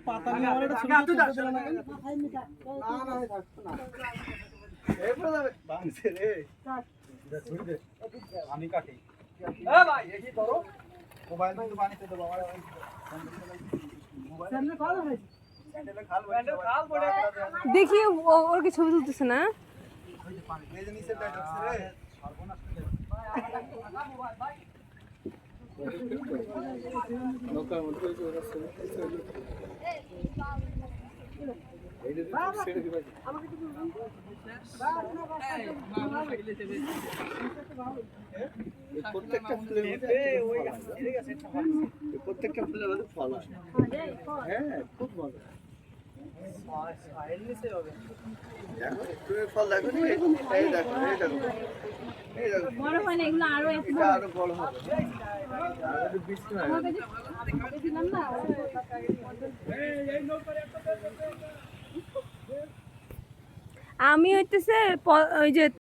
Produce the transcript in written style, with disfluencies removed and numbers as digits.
পাতা নিয়ে আমার এটা ছোট ছোট দিল না কেন? না থাকতো না। এই পড়ে যাবে। ভাঙছে রে। ছুড়ি দে। আমি কাটি। এ ভাই এই কি করো? মোবাইল কিন্তু পানিতে দাও বাবা। সামনে কল হয়েছে। স্যান্ডেলে খাল পড়ে। দেখি ওর কি ছবি তুলতেছে না? ওই যে পানি। এই যে নিচে ঢুকছে রে। সর্বনাশ করে। নৌকার মধ্যে ওই যে ওরা এই যে ছেড়ে দিবা আমাকে তো প্রত্যেকটা ফুলের মধ্যে প্রত্যেকটা ফুলের মধ্যে ফল আসে। হ্যাঁ খুব মজা। দেখো তুমি ফল দেখো নি? এই দেখো এই দেখো এই দেখো বড় হয় না এগুলো আরো এত এটা আরো বড় হবে। আর একটু বৃষ্টি হয়। দিলাম না আমি হইতেছে ওই যে